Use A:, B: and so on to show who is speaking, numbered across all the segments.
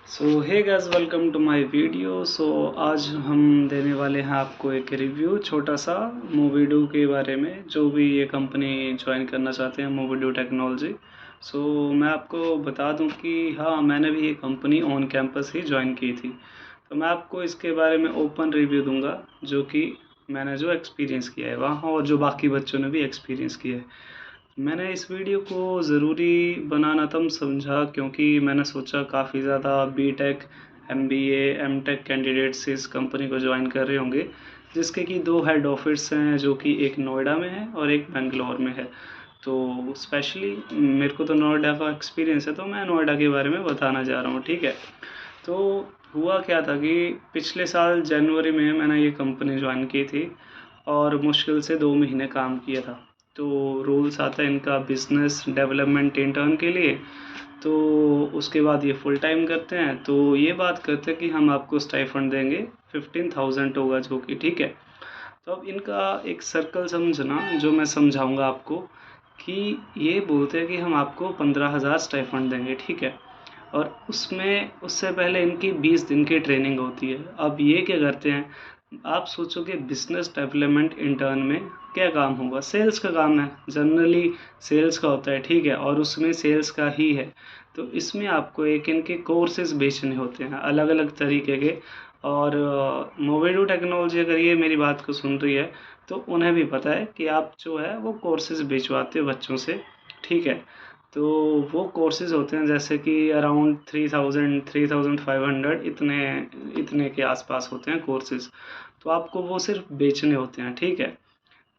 A: So hey guys, welcome to my video. आज हम देने वाले हैं आपको एक रिव्यू छोटा सा मोविडो के बारे में, जो भी ये कंपनी ज्वाइन करना चाहते हैं, मोविडो टेक्नोलॉजी। मैं आपको बता दूं कि हाँ, मैंने भी ये company on campus he join की थी। तो मैं आपको इसके बारे में ओपन रिव्यू दूंगा, जो कि मैंने जो एक्सपीरियंस किया है वहाँ और जो बाकी बच्चों ने भी एक्सपीरियंस किया है। मैंने इस वीडियो को ज़रूरी बनाना तब समझा क्योंकि मैंने सोचा काफ़ी ज़्यादा बीटेक, एमबीए, एमटेक कैंडिडेट्स इस कंपनी को ज्वाइन कर रहे होंगे, जिसके कि दो हेड ऑफिस हैं, जो कि एक नोएडा में है और एक बेंगलोर में है। तो स्पेशली मेरे को तो नोएडा का एक्सपीरियंस है, तो मैं नोएडा के बारे में बताना जा रहा हूँ, ठीक है। तो हुआ क्या था कि पिछले साल जनवरी में मैंने ये कंपनी ज्वाइन की थी और मुश्किल से 2 महीने काम किया था। तो रूल्स आता है इनका बिजनेस डेवलपमेंट इंटर्न के लिए। तो उसके बाद ये फुल टाइम करते हैं। तो ये बात करते हैं कि हम आपको स्टाइफंड देंगे, 15,000 होगा, जो कि ठीक है। तो अब इनका एक सर्कल समझना, जो मैं समझाऊंगा आपको, कि ये बोलते हैं कि हम आपको 15,000 स्टाइफंड देंगे, ठीक है। और उसमें उससे पहले इनकी 20 दिन की ट्रेनिंग होती है। अब ये क्या करते हैं, आप सोचोगे बिजनेस डेवलपमेंट इंटर्न में क्या काम होगा? सेल्स का काम है, जनरली सेल्स का होता है, ठीक है, और उसमें सेल्स का ही है। तो इसमें आपको एक इनके कोर्सेज बेचने होते हैं अलग अलग तरीके के। और मोविडो टेक्नोलॉजी अगर ये मेरी बात को सुन रही है, तो उन्हें भी पता है कि आप जो है वो कोर्सेज बेचवाते हो बच्चों से, ठीक है। तो वो कोर्सेज होते हैं जैसे कि अराउंड 3,000 3,500 इतने इतने के आसपास होते हैं कोर्सेज। तो आपको वो सिर्फ बेचने होते हैं, ठीक है।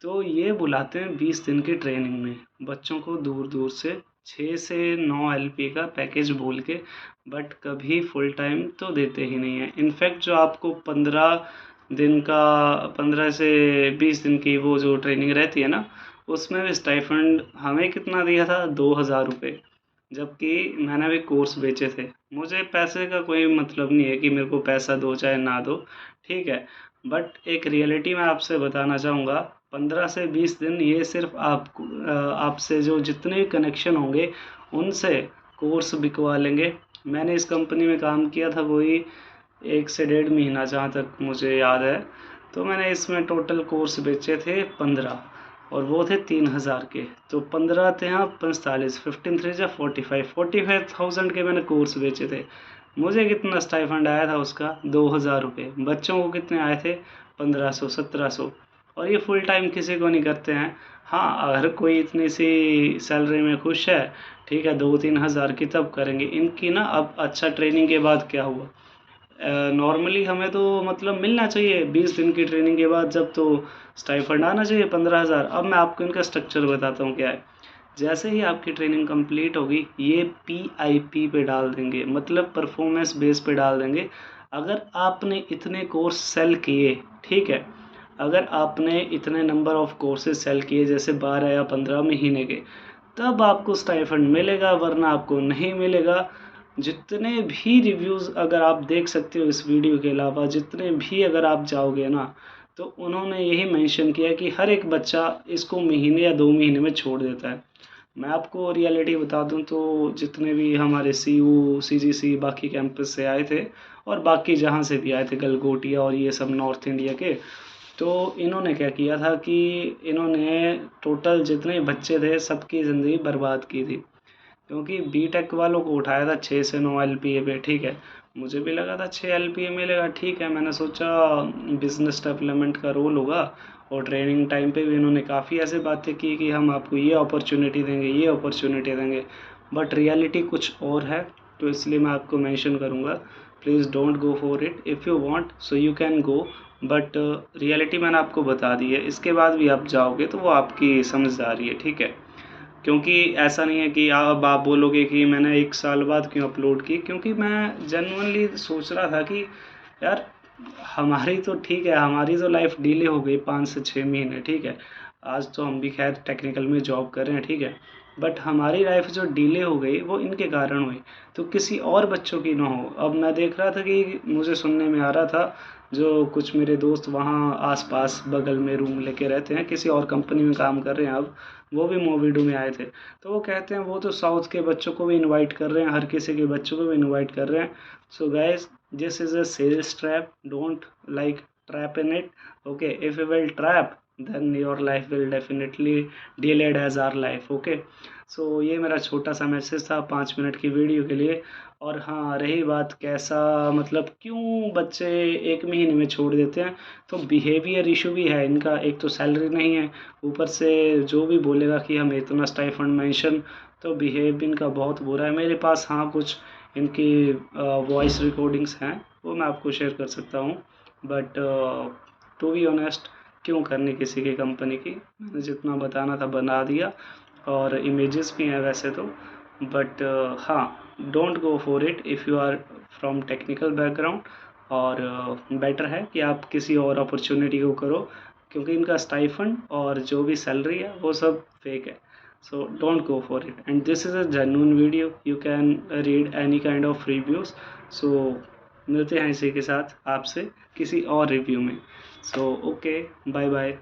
A: तो ये बुलाते हैं 20 दिन की ट्रेनिंग में बच्चों को, दूर दूर से 6 से 9 LP का पैकेज बोल के। बट कभी फुल टाइम तो देते ही नहीं है। इनफैक्ट जो आपको 15 दिन का, 15 से 20 दिन की वो जो ट्रेनिंग रहती है ना, उसमें भी स्टाइफंड हमें कितना दिया था, 2,000 रुपये। जबकि मैंने भी कोर्स बेचे थे। मुझे पैसे का कोई मतलब नहीं है कि मेरे को पैसा दो चाहे ना दो, ठीक है। बट एक रियलिटी मैं आपसे बताना चाहूँगा, 15 से 20 दिन ये सिर्फ आपको आपसे जो जितने कनेक्शन होंगे उनसे कोर्स बिकवा लेंगे। मैंने इस कंपनी में काम किया था कोई 1 से 1.5 महीना, जहाँ तक मुझे याद है। तो मैंने इसमें टोटल कोर्स बेचे थे 15, और वो थे 3,000 के। तो 15 थे, यहाँ 45, 15 3 जा 45, 45,000 के मैंने कोर्स बेचे थे। मुझे कितना स्टाइफंड आया था उसका, 2,000 रुपये। बच्चों को कितने आए थे, 1,500 1,700। और ये फुल टाइम किसी को नहीं करते हैं। हाँ, अगर कोई इतनी सी सैलरी में खुश है, ठीक है, 2-3 हज़ार की, तब करेंगे इनकी ना। अब अच्छा, ट्रेनिंग के बाद क्या हुआ, नॉर्मली हमें तो मतलब मिलना चाहिए 20 दिन की ट्रेनिंग के बाद, जब तो स्टाइफंड आना चाहिए 15,000। अब मैं आपको इनका स्ट्रक्चर बताता हूँ क्या है। जैसे ही आपकी ट्रेनिंग कंप्लीट होगी, ये PIP पे डाल देंगे, मतलब परफॉर्मेंस बेस पे डाल देंगे। अगर आपने इतने कोर्स सेल किए, ठीक है, अगर आपने इतने नंबर ऑफ कोर्सेज सेल किए, जैसे 12 या 15 महीने के, तब आपको स्टाइफंड मिलेगा, वरना आपको नहीं मिलेगा। जितने भी रिव्यूज़ अगर आप देख सकते हो इस वीडियो के अलावा, जितने भी अगर आप जाओगे ना, तो उन्होंने यही मेंशन किया कि हर एक बच्चा इसको महीने या 2 महीने में छोड़ देता है। मैं आपको रियलिटी बता दूं तो जितने भी हमारे CU CGC बाकी कैंपस से आए थे, और बाकी जहाँ से भी आए थे, गलगोटिया और ये सब नॉर्थ इंडिया के, तो इन्होंने क्या किया था कि इन्होंने टोटल जितने बच्चे थे सबकी ज़िंदगी बर्बाद की थी। क्योंकि बीटेक वालों को उठाया था 6 से 9 LPA पे, ठीक है। मुझे भी लगा था 6 LPA मिलेगा, ठीक है। मैंने सोचा बिजनेस डेवलपमेंट का रोल होगा। और ट्रेनिंग टाइम पे भी इन्होंने काफ़ी ऐसे बातें की कि हम आपको ये अपॉर्चुनिटी देंगे, ये अपॉर्चुनिटी देंगे। बट रियलिटी कुछ और है। तो इसलिए मैं आपको मेंशन करूँगा, please don't go for it. If you want so you can go, but reality मैंने आपको बता दी है। इसके बाद भी आप जाओगे तो वो आपकी समझदारी है, ठीक है। क्योंकि ऐसा नहीं है कि अब आप बोलोगे कि मैंने 1 साल बाद क्यों अपलोड की, क्योंकि मैं जेनुइनली सोच रहा था कि यार, हमारी तो ठीक है, हमारी तो लाइफ डिले हो गई 5 से 6 महीने, ठीक है। आज तो हम भी खैर टेक्निकल में जॉब कर रहे हैं, ठीक है। बट हमारी लाइफ जो डिले हो गई वो इनके कारण हुई, तो किसी और बच्चों की ना हो। अब मैं देख रहा था कि मुझे सुनने में आ रहा था, जो कुछ मेरे दोस्त वहाँ आसपास बगल में रूम लेके रहते हैं, किसी और कंपनी में काम कर रहे हैं अब, वो भी मोविडो में आए थे। तो वो कहते हैं वो तो साउथ के बच्चों को भी इनवाइट कर रहे हैं, हर किसी के बच्चों को भी इनवाइट कर रहे हैं। So guys, this is a sales trap, don't like trap in it. Okay, if you will trap, then your life will definitely delayed as our life. Okay, सो ये मेरा छोटा सा मैसेज था 5 मिनट की वीडियो के लिए। और हाँ, रही बात कैसा, मतलब क्यों बच्चे 1 महीने में छोड़ देते हैं, तो बिहेवियर इशू भी है इनका। एक तो सैलरी नहीं है, ऊपर से जो भी बोलेगा कि हमें इतना स्टाइफंड मेंशन, तो बिहेव भी इनका बहुत बुरा है। मेरे पास हाँ कुछ इनकी वॉइस रिकॉर्डिंग्स हैं, वो मैं आपको शेयर कर सकता हूँ। बट टू बी ऑनेस्ट, क्यों करनी किसी की कंपनी की, मैंने जितना बताना था बना दिया। और इमेजेस भी हैं वैसे तो, बट हाँ, don't go for it if you are from technical background. और बेटर है कि आप किसी और अपॉर्चुनिटी को करो, क्योंकि इनका स्टाइफंड और जो भी सैलरी है वो सब फेक है। So don't go for it, and this is a genuine video, you can read any kind of reviews. So मिलते हैं इसी के साथ आपसे किसी और रिव्यू में। So okay, bye bye.